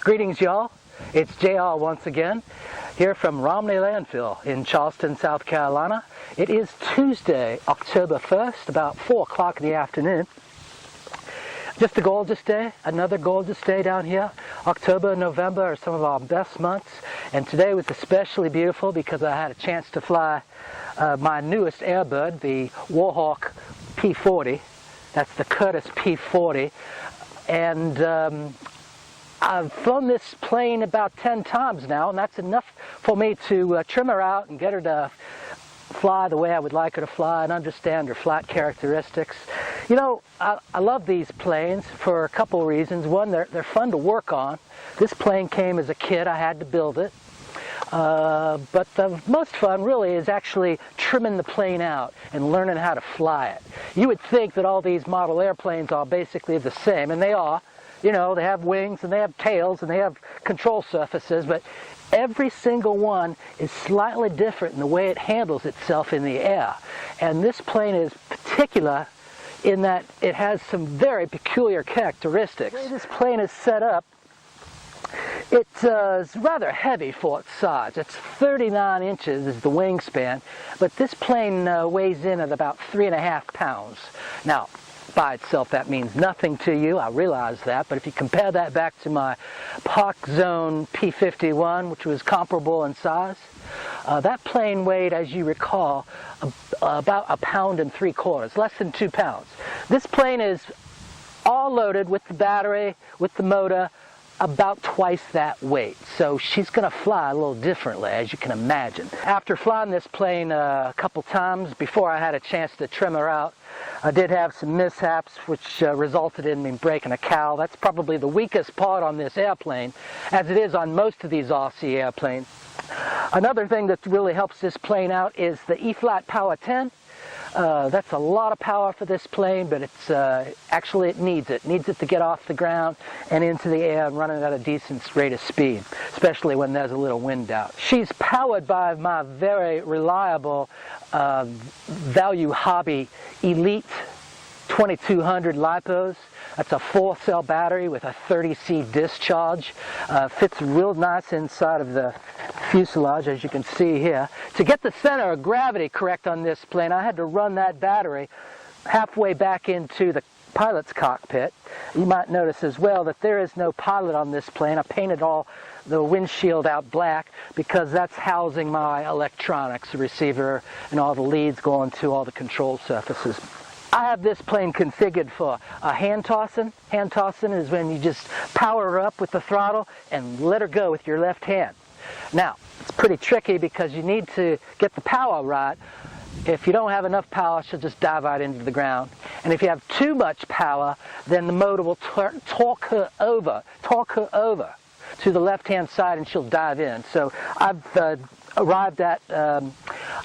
Greetings, y'all. It's JR once again, here from Romney Landfill in Charleston, South Carolina. It is Tuesday, October 1st, about 4 o'clock in the afternoon. Just a gorgeous day, another gorgeous day down here. October and November are some of our best months, and today was especially beautiful because I had a chance to fly my newest airbird, the Warhawk P-40. That's the Curtiss P-40, and I've flown this plane about 10 times now, and that's enough for me to trim her out and get her to fly the way I would like her to fly and understand her flight characteristics. You know, I love these planes for a couple of reasons. One, they're fun to work on. This plane came as a kid. I had to build it. But the most fun really is actually trimming the plane out and learning how to fly it. You would think that all these model airplanes are basically the same, and they are. You know, they have wings and they have tails and they have control surfaces, but every single one is slightly different in the way it handles itself in the air. And this plane is particular in that it has some very peculiar characteristics. The way this plane is set up, it's rather heavy for its size. It's 39 inches is the wingspan, but this plane weighs in at about 3.5 pounds. Now, by itself, that means nothing to you, I realize that, but if you compare that back to my Park Zone P-51, which was comparable in size, that plane weighed, as you recall, about 1.75 pounds, less than 2 pounds. This plane is all loaded with the battery, with the motor, about twice that weight. So she's going to fly a little differently, as you can imagine. After flying this plane a couple times before I had a chance to trim her out, I did have some mishaps which resulted in me breaking a cowl. That's probably the weakest part on this airplane, as it is on most of these RC airplanes. Another thing that really helps this plane out is the E-Flat Power 10. That's a lot of power for this plane, but it's actually it needs it. It needs it to get off the ground and into the air and running at a decent rate of speed, especially when there's a little wind out. She's powered by my very reliable Value Hobby Elite 2200 LiPos. That's a 4-cell battery with a 30C discharge. Fits real nice inside of the fuselage, as you can see here. To get the center of gravity correct on this plane, I had to run that battery halfway back into the pilot's cockpit. You might notice as well that there is no pilot on this plane. I painted all the windshield out black because that's housing my electronics, the receiver, and all the leads going to all the control surfaces. I have this plane configured for a hand tossing. Hand tossing is when you just power her up with the throttle and let her go with your left hand. Now, it's pretty tricky because you need to get the power right. If you don't have enough power, she'll just dive right into the ground. And if you have too much power, then the motor will torque her over to the left-hand side and she'll dive in. So I've arrived at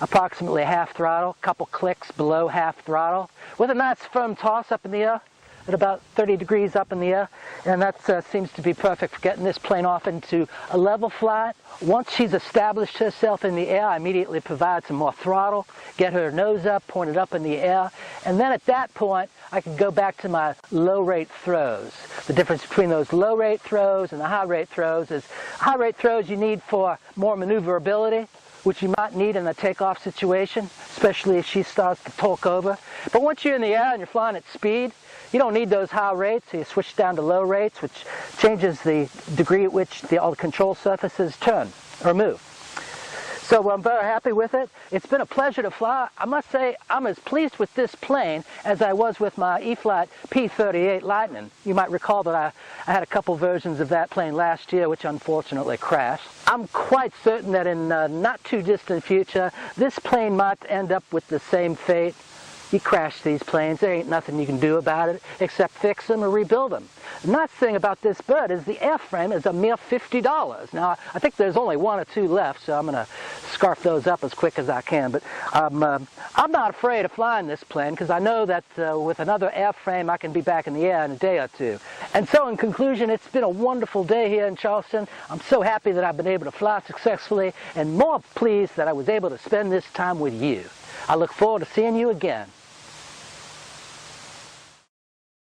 approximately half throttle, a couple clicks below half throttle, with a nice firm toss up in the air at about 30 degrees up in the air, and that seems to be perfect for getting this plane off into a level flight. Once she's established herself in the air, I immediately provide some more throttle, get her nose up, point it up in the air, and then at that point I can go back to my low rate throws. The difference between those low rate throws and the high rate throws is high rate throws you need for more maneuverability, which you might need in a takeoff situation, especially if she starts to torque over. But once you're in the air and you're flying at speed, you don't need those high rates, so you switch down to low rates, which changes the degree at which all the control surfaces turn or move. So I'm very happy with it. It's been a pleasure to fly. I must say I'm as pleased with this plane as I was with my E-Flat P-38 Lightning. You might recall that I had a couple versions of that plane last year, which unfortunately crashed. I'm quite certain that in not too distant future, this plane might end up with the same fate. You crash these planes, there ain't nothing you can do about it except fix them or rebuild them. The nice thing about this bird is the airframe is a mere $50. Now, I think there's only 1 or 2 left, so I'm going to scarf those up as quick as I can. But I'm not afraid of flying this plane because I know that with another airframe I can be back in the air in a day or two. And so in conclusion, it's been a wonderful day here in Charleston. I'm so happy that I've been able to fly successfully and more pleased that I was able to spend this time with you. I look forward to seeing you again.